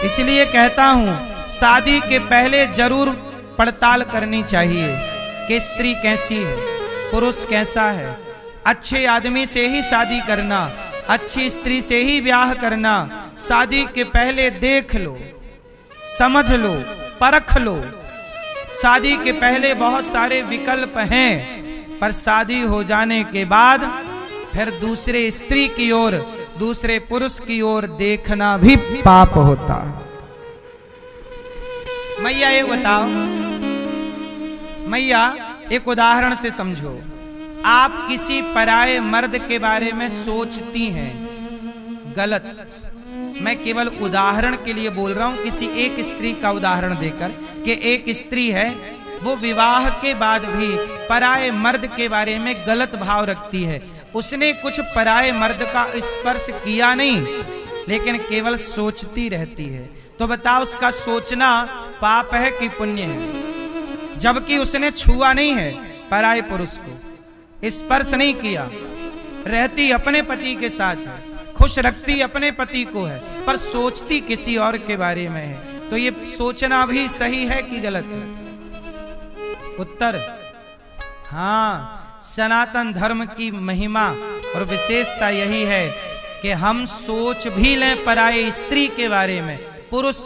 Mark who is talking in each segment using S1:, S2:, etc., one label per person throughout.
S1: इसलिए कहता हूं शादी के पहले जरूर पड़ताल करनी चाहिए कि स्त्री कैसी है, पुरुष कैसा है। अच्छे आदमी से ही शादी करना, अच्छी स्त्री से ही ब्याह करना। शादी के पहले देख लो, समझ लो, परख लो। शादी के पहले बहुत सारे विकल्प हैं, पर शादी हो जाने के बाद फिर दूसरे स्त्री की ओर, दूसरे पुरुष की ओर देखना भी पाप होता है। मैया एक बताओ, मैया एक उदाहरण से समझो। आप किसी पराये मर्द के बारे में सोचती हैं, गलत। मैं केवल उदाहरण के लिए बोल रहा हूं, किसी एक स्त्री का उदाहरण देकर कि एक स्त्री है, वो विवाह के बाद भी पराये मर्द के बारे में गलत भाव रखती है। उसने कुछ पराये मर्द का स्पर्श किया नहीं, लेकिन केवल सोचती रहती है। तो बताओ उसका सोचना पाप है कि पुण्य है? जबकि उसने छुआ नहीं है पराये पुरुष को, स्पर्श नहीं किया, रहती अपने पति के साथ है, खुश रखती अपने पति को है, पर सोचती किसी और के बारे में है। तो ये सोचना भी सही है कि गलत है? उत्तर हाँ। सनातन धर्म की महिमा और विशेषता यही है कि हम सोच भी लें पराये स्त्री के बारे में। पुरुष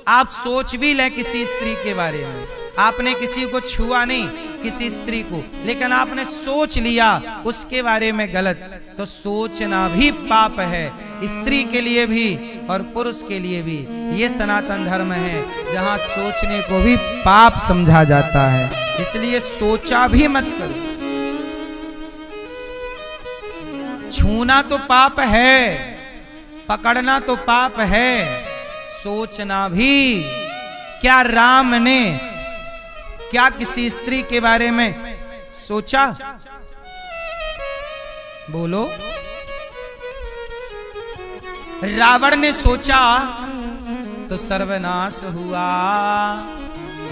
S1: आप सोच भी लें किसी स्त्री के बारे में। आपने किसी को छुआ नहीं, किसी स्त्री को, लेकिन आपने सोच लिया उसके बारे में गलत, तो सोचना भी पाप है, स्त्री के लिए भी और पुरुष के लिए भी। ये सनातन धर्म है जहां सोचने को भी पाप समझा जाता है। इसलिए सोचा भी मत करो। छूना तो पाप है, पकड़ना तो पाप है, सोचना भी। क्या राम ने क्या किसी स्त्री के बारे में सोचा? बोलो। रावण ने सोचा तो सर्वनाश हुआ।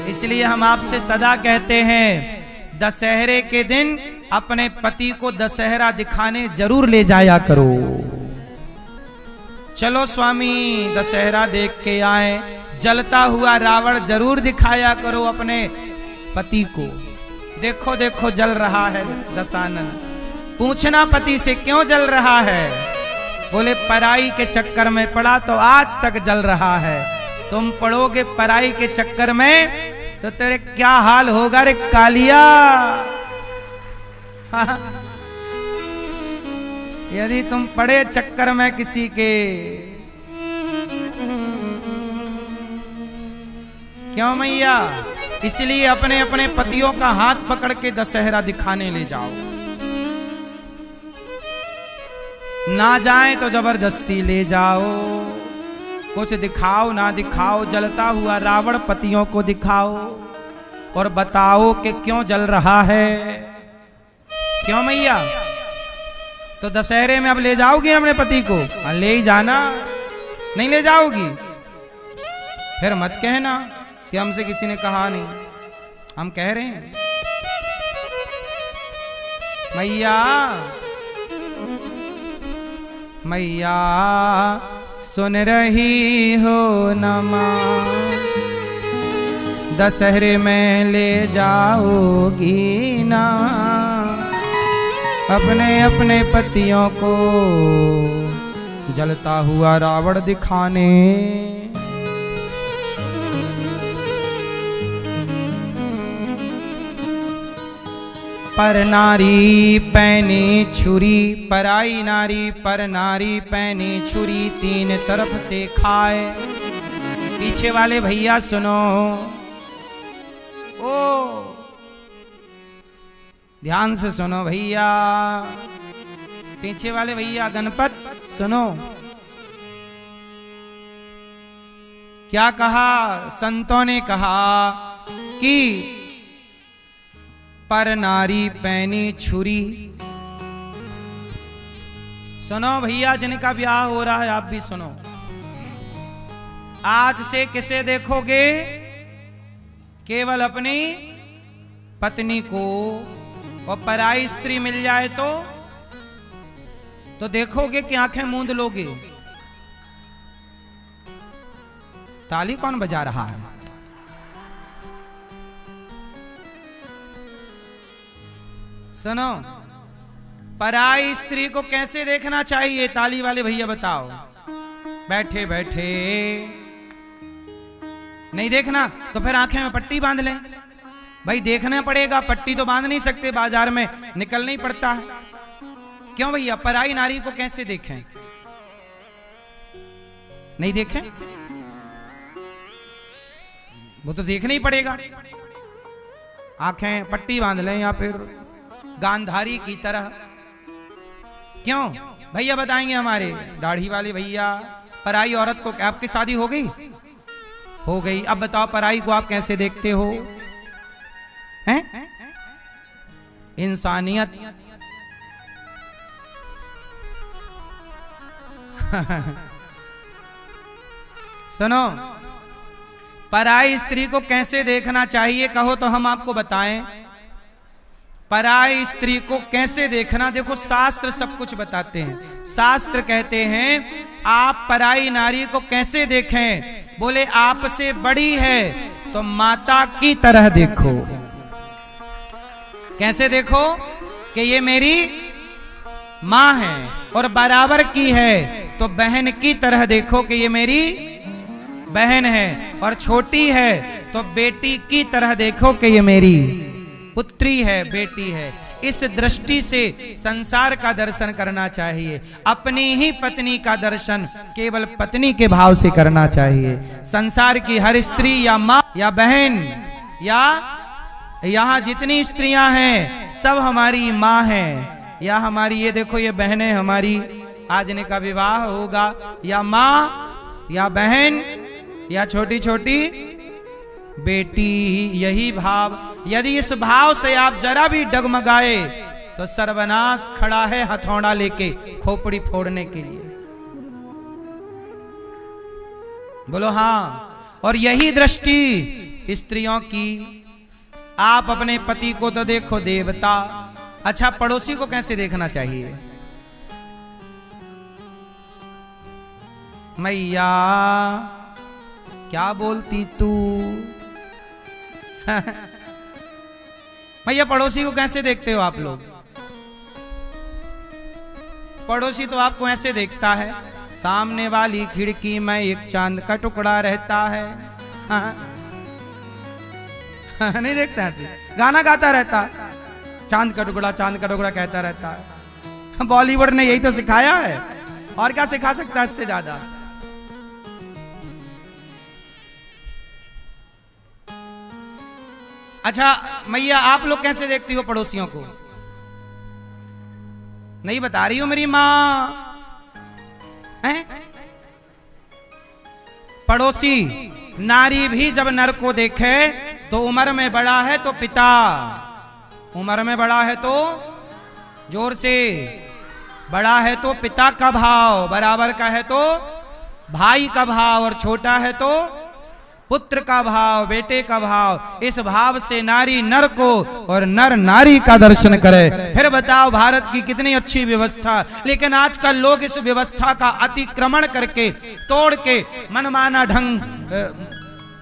S1: इसलिए हम आपसे सदा कहते हैं, दशहरे के दिन अपने पति को दशहरा दिखाने जरूर ले जाया करो। चलो स्वामी दशहरा देख के आए, जलता हुआ रावण जरूर दिखाया करो अपने पति को। देखो देखो जल रहा है दशानन। पूछना पति से क्यों जल रहा है? बोले पराई के चक्कर में पड़ा तो आज तक जल रहा है। तुम पड़ोगे पराई के चक्कर में तो तेरे क्या हाल होगा रे कालिया। यदि तुम पड़े चक्कर में किसी के। क्यों मैया? इसलिए अपने अपने पतियों का हाथ पकड़ के दशहरा दिखाने ले जाओ। ना जाए तो जबरदस्ती ले जाओ। कुछ दिखाओ ना दिखाओ, जलता हुआ रावण पतियों को दिखाओ और बताओ कि क्यों जल रहा है। क्यों मैया? तो दशहरे में अब ले जाओगी अपने पति को? ले ही जाना। नहीं ले जाओगी फिर मत कहना कि हमसे किसी ने कहा नहीं। हम कह रहे हैं मैया, मैया सुन रही हो नमा, दशहरे में ले जाओगी ना अपने अपने पतियों को जलता हुआ रावण दिखाने। पर नारी पैनी छुरी, पराई नारी पर नारी पैनी छुरी, तीन तरफ से खाए। पीछे वाले भैया सुनो, ओ ध्यान से सुनो भैया, पीछे वाले भैया गणपत सुनो। क्या कहा? संतों ने कहा कि पर नारी पैनी छुरी। सुनो भैया, जिनका ब्याह हो रहा है आप भी सुनो। आज से किसे देखोगे? केवल अपनी पत्नी को। और पराई स्त्री मिल जाए तो देखोगे कि आंखें मूंद लोगे। ताली कौन बजा रहा है? सुनो, पराई स्त्री को कैसे देखना चाहिए? ताली वाले भैया बताओ। बैठे बैठे नहीं देखना तो फिर आंखें में पट्टी बांध लें। भाई देखना पड़ेगा, पट्टी तो बांध नहीं सकते, बाजार में निकलना ही पड़ता है। क्यों भैया? पराई नारी को कैसे देखें? नहीं देखें? वो तो देखना ही पड़ेगा। आंखें पट्टी बांध लें या फिर गांधारी की तरह। क्यों भैया बताएंगे हमारे दाढ़ी वाले भैया? पराई औरत को, आपकी शादी हो गई? हो गई। अब बताओ पराई को आप कैसे देखते हो? हैं? इंसानियत सुनो, पराई स्त्री को कैसे देखना चाहिए कहो तो हम आपको बताएं। पराई स्त्री को कैसे देखना, देखो शास्त्र सब कुछ बताते हैं। शास्त्र कहते हैं आप पराई नारी को कैसे देखें? बोले आपसे बड़ी है तो माता की तरह देखो। कैसे देखो? कि ये मेरी मां है, और बराबर की है तो बहन की तरह देखो कि ये मेरी बहन है, और छोटी है तो बेटी की तरह देखो कि ये मेरी पुत्री है, बेटी है। इस दृष्टि से संसार का दर्शन करना चाहिए। अपनी ही पत्नी का दर्शन केवल पत्नी के भाव से करना चाहिए। संसार की हर स्त्री या माँ या बहन या यहाँ जितनी स्त्रियां हैं सब हमारी माँ हैं, या हमारी ये देखो ये बहनें हमारी, आज इनका विवाह होगा, या माँ या बहन या छोटी छोटी बेटी। यही भाव, यदि इस भाव से आप जरा भी डगमगाए तो सर्वनाश खड़ा है हथौड़ा लेके खोपड़ी फोड़ने के लिए। बोलो हाँ। और यही दृष्टि स्त्रियों की। आप अपने पति को तो देखो देवता, अच्छा पड़ोसी को कैसे देखना चाहिए? मैया क्या बोलती तू? भैया पड़ोसी को कैसे देखते हो आप लोग? पड़ोसी तो आपको ऐसे देखता है, सामने वाली खिड़की में एक चांद का टुकड़ा रहता है। नहीं देखता ऐसे, गाना गाता रहता, चांद का टुकड़ा कहता रहता है। बॉलीवुड ने यही तो सिखाया है, और क्या सिखा सकता है इससे ज्यादा? अच्छा मैया आप लोग कैसे देखती हो पड़ोसियों को? नहीं बता रही हो मेरी मां है? पड़ोसी नारी भी जब नर को देखे तो उम्र में बड़ा है तो पिता, उम्र में बड़ा है तो जोर से, बड़ा है तो पिता का भाव, बराबर का है तो भाई का भाव, और छोटा है तो पुत्र का भाव, बेटे का भाव। इस भाव से नारी नर को और नर नारी का दर्शन करे। फिर बताओ भारत की कितनी अच्छी व्यवस्था, लेकिन आजकल लोग इस व्यवस्था का अतिक्रमण करके, तोड़ के मनमाना ढंग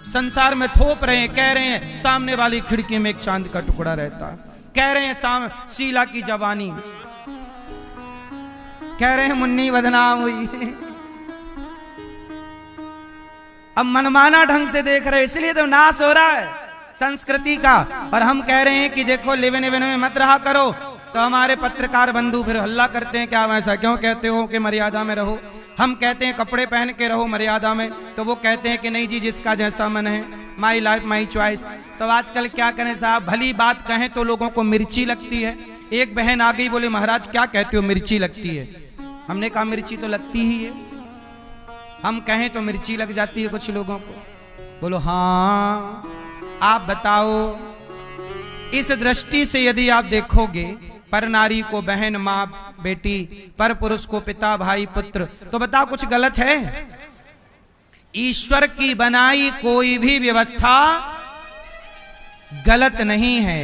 S1: संसार में थोप रहे हैं। कह रहे हैं सामने वाली खिड़की में एक चांद का टुकड़ा रहता, कह रहे हैं शीला की जवानी, कह रहे हैं मुन्नी बदनाम हुई। अब मनमाना ढंग से देख रहे, इसलिए तो नाश हो रहा है संस्कृति का। और हम कह रहे हैं कि देखो लिविन इवन में मत रहा करो, तो हमारे पत्रकार बंधु फिर हल्ला करते हैं, क्या ऐसा क्यों कहते हो कि मर्यादा में रहो? हम कहते हैं कपड़े पहन के रहो मर्यादा में, तो वो कहते हैं कि नहीं जी जिसका जैसा मन है, माई लाइफ माई चॉइस। तो आजकल क्या करें साहब, भली बात कहें तो लोगों को मिर्ची लगती है। एक बहन आ गई, बोले महाराज क्या कहते हो मिर्ची लगती है? हमने कहा मिर्ची तो लगती ही है, हम कहें तो मिर्ची लग जाती है कुछ लोगों को। बोलो हाँ, आप बताओ। इस दृष्टि से यदि आप देखोगे पर नारी को बहन, माँ, बेटी, पर पुरुष को पिता, भाई, पुत्र, तो बताओ कुछ गलत है? ईश्वर की बनाई कोई भी व्यवस्था गलत नहीं है।